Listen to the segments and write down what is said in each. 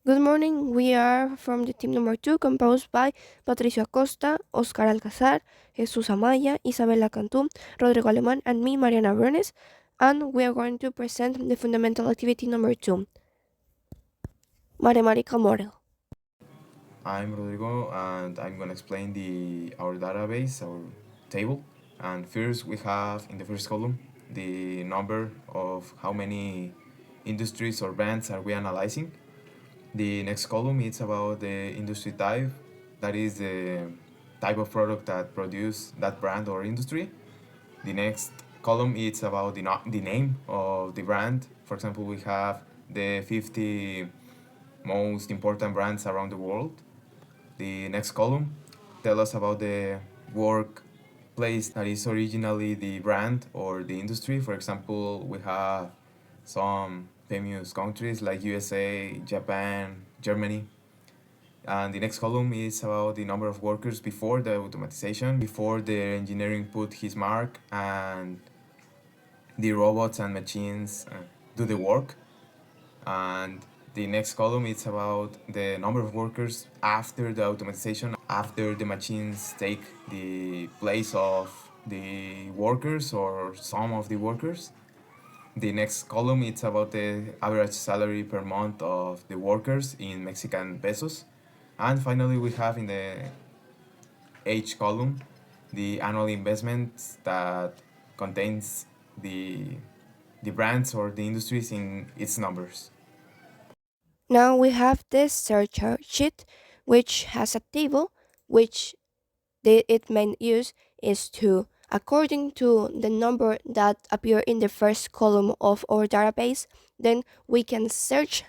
Good morning. We are from the team number 2, composed by Patricio Acosta, Oscar Alcazar, Jesus Amaya, Isabela Cantú, Rodrigo Alemán, and me, Mariana Bernes. And we are going to present the fundamental activity number 2, mathematical model. I'm Rodrigo and I'm gonna explain our database, our table. And first we have in the first column the number of how many industries or brands are we analyzing. The next column is about the industry type, that is the type of product that produce that brand or industry. The next column is about the name of the brand. For example, we have the 50 most important brands around the world. The next column tell us about the workplace that is originally the brand or the industry. For example, we have some famous countries like USA, Japan, Germany. And the next column is about the number of workers before the automatization, before the engineering put his mark and the robots and machines do the work. And the next column is about the number of workers after the automatization, after the machines take the place of the workers or some of the workers. The next column is about the average salary per month of the workers in Mexican pesos. And finally, we have in the H column the annual investments that contains the the brands or the industries in its numbers. Now we have this search sheet, which has a table, which its main use is to, according to the number that appear in the first column of our database, then we can search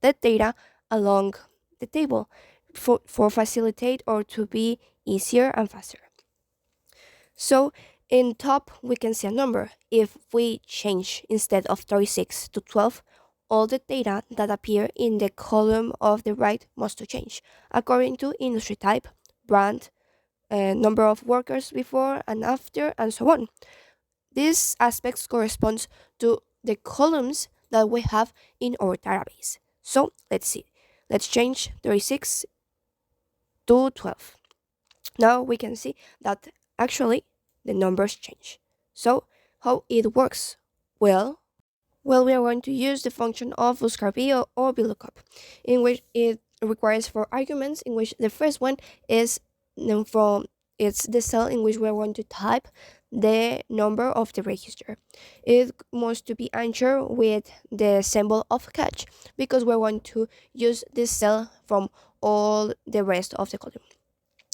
the data along the table for facilitate or to be easier and faster. So in top, we can see a number. If we change instead of 36 to 12, all the data that appear in the column of the right must to change according to industry type, brand, number of workers before and after, and so on. These aspects corresponds to the columns that we have in our database. So let's see. Let's change 36 to 12. Now we can see that actually the numbers change. So how it works? Well, we are going to use the function of VLOOKUP or VLOOKUP, in which it requires four arguments, in which the first one is from it's the cell in which we are going to type the number of the register. It must to be answered with the symbol of catch because we're going to use this cell from all the rest of the column.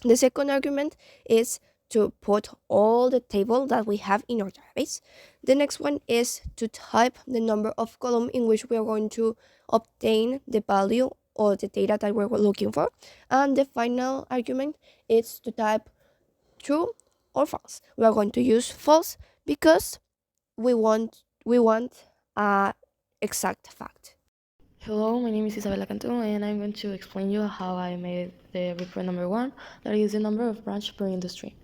The second argument is to put all the table that we have in our database. The next one is to type the number of column in which we are going to obtain the value or the data that we're looking for. And the final argument is to type true or false. We are going to use false because we want a exact fact. Hello, my name is Isabela Cantú and I'm going to explain you how I made the report number 1, that is the number of branch per industry.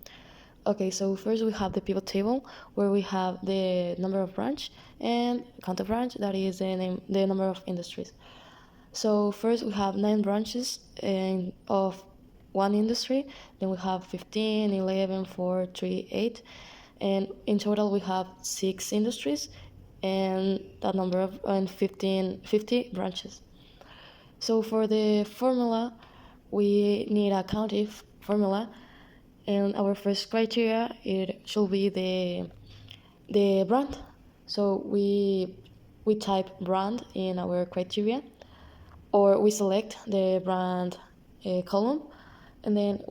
Okay, so first we have the pivot table where we have the number of branch and count of branch, that is the number of industries. So first we have 9 branches of one industry, then we have 15, 11, 4, 3, 8, and in total we have 6 industries and that number of 50 branches. So for the formula, we need a countif formula, and our first criteria it should be the brand. So we type brand in our criteria, or we select the brand column, and then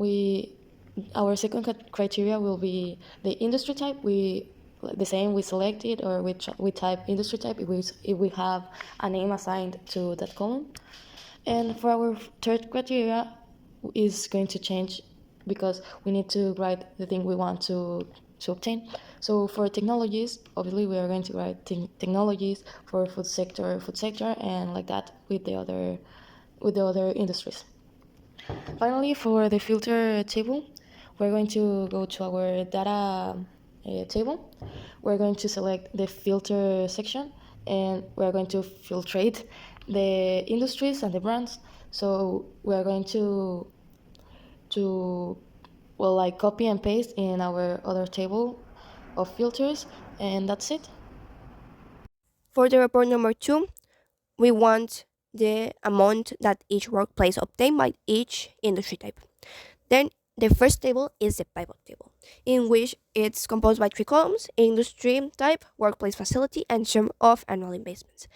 our second criteria will be the industry type. The same, we select it, or we type industry type if we have a name assigned to that column. And for our third criteria is going to change because we need to write the thing we want to obtain. So for technologies, obviously we are going to write technologies. For food sector, and like that with the other industries. Finally, for the filter table, we're going to go to our data table. We're going to select the filter section, and we're going to filtrate the industries and the brands. So we are going to well, like, copy and paste in our other table of filters, and that's it. For the report number 2, we want the amount that each workplace obtained by each industry type. Then the first table is the pivot table, in which it's composed by 3 columns: industry type, workplace facility, and sum of annual investments.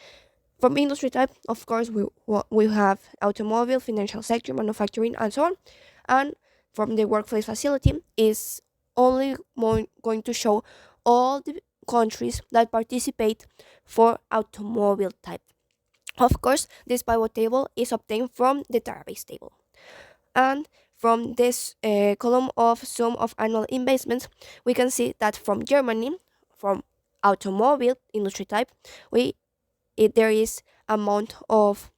From industry type, of course, we have automobile, financial sector, manufacturing, and so on. And from the workplace facility is only going to show all the countries that participate for automobile type. Of course, this pivot table is obtained from the database table. And from this column of sum of annual investments, we can see that from Germany, from automobile industry type, there is amount of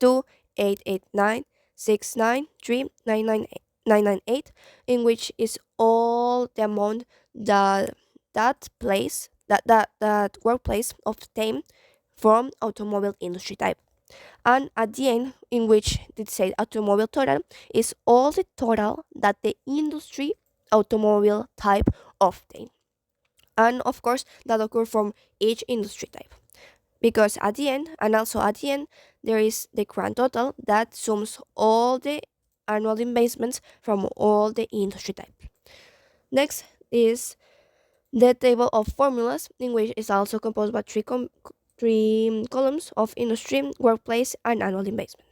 2,889,693,998, in which is all the amount that that workplace obtained from automobile industry type. And at the end, in which it says automobile total, is all the total that the industry automobile type obtained. And of course, that occurs from each industry type. Because at the end, and also at the end, there is the grand total that sums all the annual investments from all the industry type. Next is the table of formulas, in which is also composed by three columns of industry, workplace, and annual investment.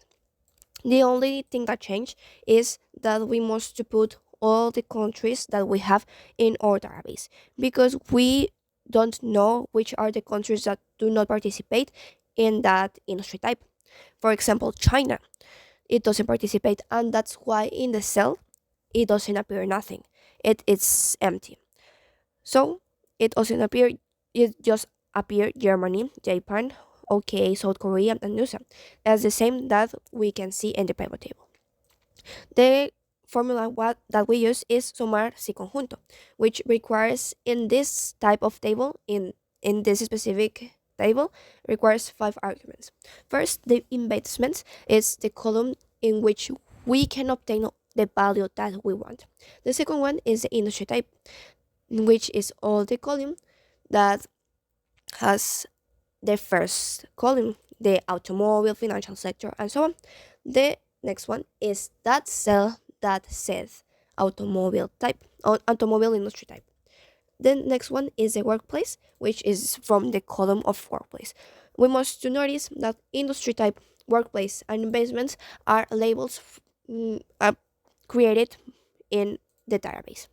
The only thing that changed is that we must to put all the countries that we have in our database, because we don't know which are the countries that do not participate in that industry type. For example, China, it doesn't participate, and that's why in the cell it doesn't appear nothing. It's empty. So it doesn't appear. It just appear Germany, Japan, OK, South Korea, and USA, as the same that we can see in the pivot table. The formula that we use is sumar si conjunto, which requires in this type of table, in this specific table, requires 5 arguments. First, the investments is the column in which we can obtain the value that we want. The second one is the industry type, which is all the column that has the first column, the automobile, financial sector, and so on. The next one is that cell that says automobile type, or automobile industry type. The next one is the workplace, which is from the column of workplace. We must to notice that industry type, workplace, and investments are labels created in the database.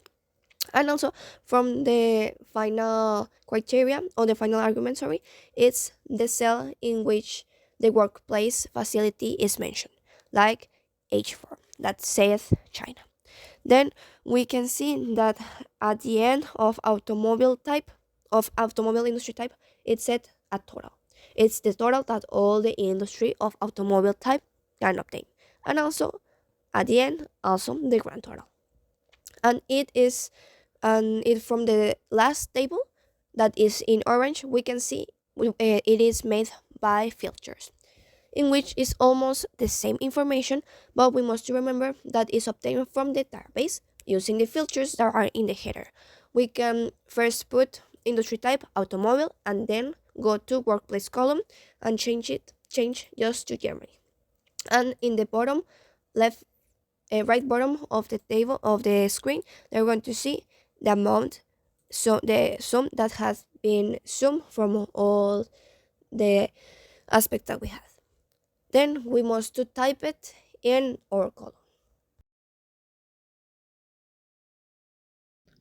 And also from the final criteria, or the final argument, sorry, it's the cell in which the workplace facility is mentioned, like H4 that says China. Then we can see that at the end of automobile industry type, it said a total. It's the total that all the industry of automobile type can obtain. And also at the end, also the grand total. And it from the last table that is in orange, we can see it is made by filters, in which is almost the same information, but we must remember that it's obtained from the database using the filters that are in the header. We can first put industry type automobile, and then go to workplace column and change just to Germany. And in the bottom left, right bottom of the table of the screen, they're going to see the amount, so the sum that has been summed from all the aspects that we have. Then we must to type it in our column.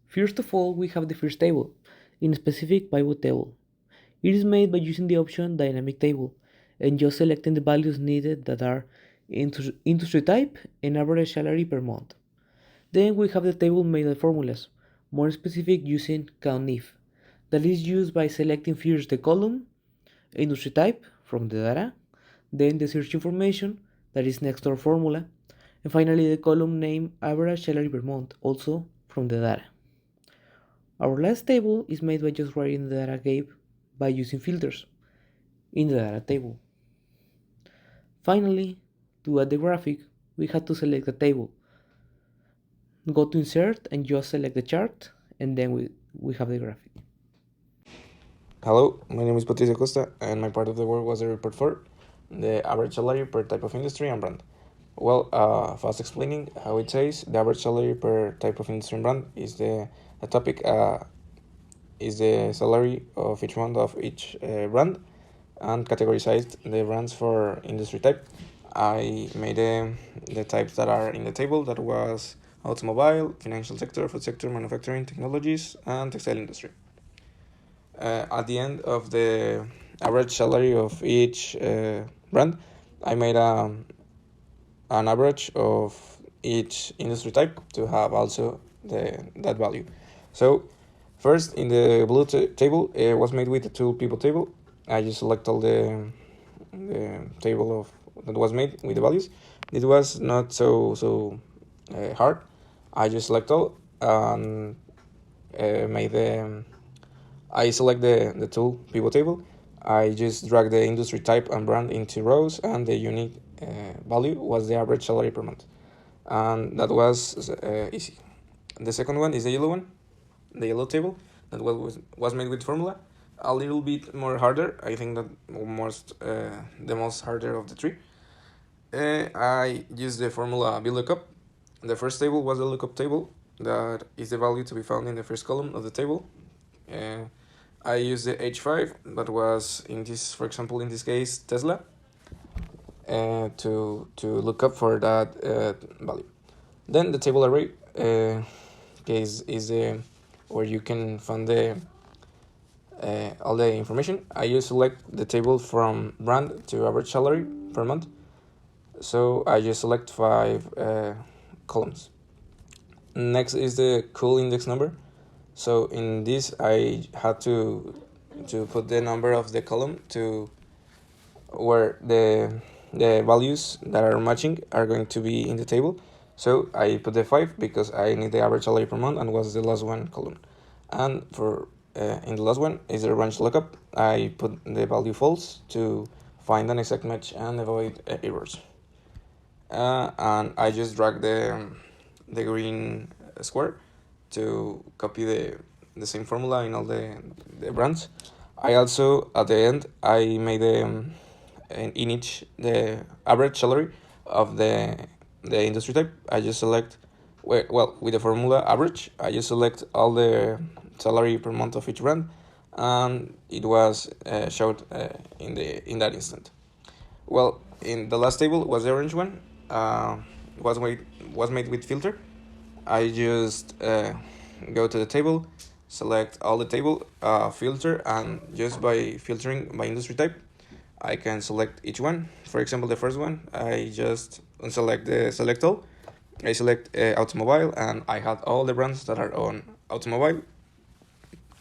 First of all, we have the first table, in specific pivot table. It is made by using the option Dynamic Table and just selecting the values needed that are industry type and average salary per month. Then we have the table made by formulas, more specific using COUNTIF, that is used by selecting first the column industry type from the data, then the search information that is next to our formula, and finally the column name average salary per month, also from the data. Our last table is made by just writing the data gave by using filters in the data table. Finally, to add the graphic, we had to select a table. Go to insert and just select the chart, and then we have the graphic. Hello, my name is Patricio Costa, and my part of the work was the report for the average salary per type of industry and brand. Well, fast explaining how it says, the average salary per type of industry and brand is the topic is the salary of each one of each brand, and categorized the brands for industry type. I made the types that are in the table, that was automobile, financial sector, food sector, manufacturing, technologies, and textile industry. At the end of the average salary of each brand, I made an average of each industry type to have also that value. So first, in the blue table, it was made with the tool pivot table. I just select all the table of that was made with the values. It was not so hard. I just select all and made the I select the tool pivot table. I just drag the industry type and brand into rows, and the unique value was the average salary per month. And that was easy. The second one is the yellow one, the yellow table, that was made with formula. A little bit more harder. I think that the most harder of the three. I used the formula VLOOKUP. The first table was the lookup table, that is the value to be found in the first column of the table. I used the H5, that was for example, in this case, Tesla, to look up for that value. Then the table array case is where you can find all the information. I use select the table from brand to average salary per month. So I just select 5 columns. Next is the cool index number. So in this, I had to put the number of the column to where the values that are matching are going to be in the table. So I put the 5 because I need the average salary per month and was the last one column. And for in the last one is the range lookup. I put the value false to find an exact match and avoid errors. And I just drag the green square to copy the same formula in all the brands. I also, at the end, I made in each the average salary of the industry type. I just select, well, with the formula average, I just select all the salary per month of each brand, and it was showed in that instant. Well, in the last table was the orange one. Was made with filter. I just go to the table, select all the table, filter, and just by filtering by industry type, I can select each one. For example, the first one, I just unselect the select all. I select automobile, and I have all the brands that are on automobile.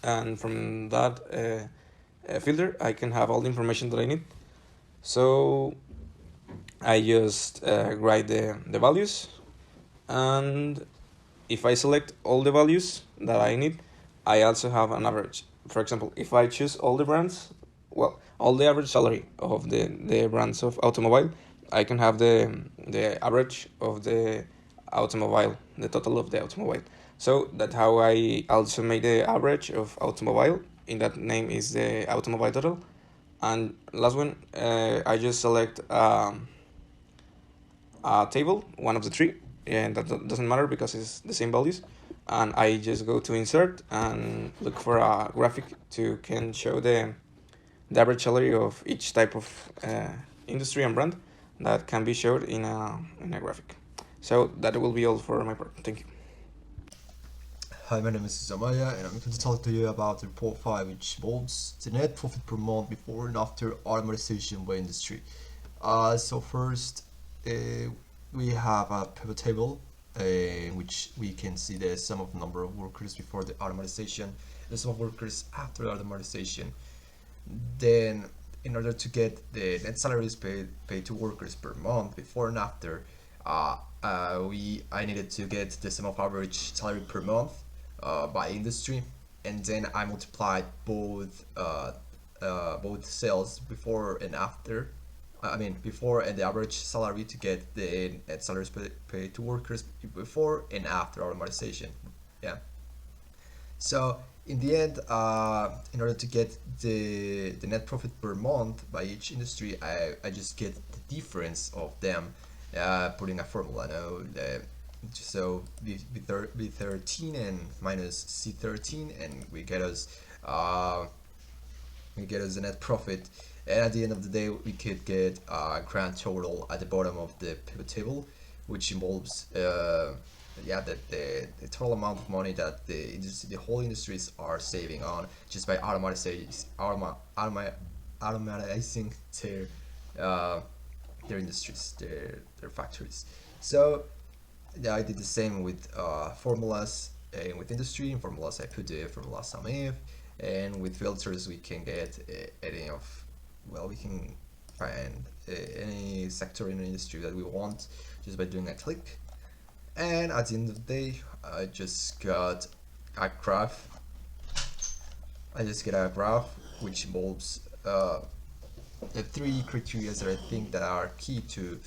And from that filter, I can have all the information that I need. So I just write the values, and if I select all the values that I need, I also have an average. For example, if I choose all the brands, well, all the average salary of the brands of automobile, I can have the average of the automobile, the total of the automobile. So that's how I also made the average of automobile. In that name is the automobile total. And last one, I just select a table, one of the three, and that doesn't matter because it's the same values. And I just go to insert and look for a graphic can show the average salary of each type of industry and brand that can be showed in a graphic. So that will be all for my part. Thank you. Hi, my name is Zamaya, and I'm going to talk to you about the report 5, which involves the net profit per month before and after automatization by industry. So first, we have a pivot table in which we can see the sum of number of workers before the automatization, the sum of workers after the automatization. Then, in order to get the net salaries paid to workers per month before and after, I needed to get the sum of average salary per month by industry, and then I multiplied both sales before and after I mean, before and the average salary to get the net salaries paid to workers before and after automatization. Yeah. So in the end, in order to get the net profit per month by each industry, I just get the difference of them, putting a formula. No, so B13 and minus C13, and we get us a net profit. And at the end of the day, we could get a grand total at the bottom of the pivot table, which involves the total amount of money that the whole industries are saving on just by automatizing their industries, their factories. So yeah, I did the same with formulas and with industry. In formulas, I put the formula sum if, and with filters, we can get any of, well, we can find any sector in the industry that we want just by doing a click. And at the end of the day, I just got a graph. I just get a graph which involves the three criteria that I think that are key to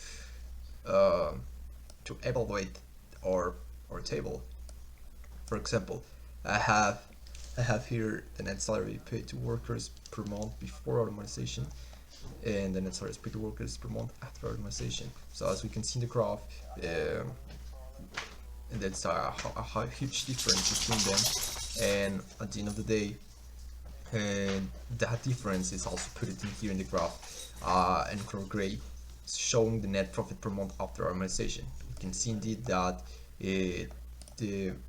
evaluate our table. For example, I have here the net salary paid to workers per month before automatization, and the net salaries paid to workers per month after automatization. So as we can see in the graph, and that's a huge difference between them. And at the end of the day, that difference is also put it in here in the graph, in color gray, showing the net profit per month after automatization. You can see indeed that the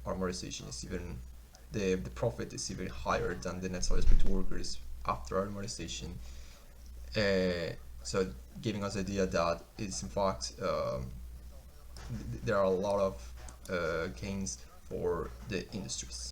automatization is even the profit is even higher than the net salaries paid to workers after automatization. So giving us the idea that it's in fact there are a lot of gains for the industries.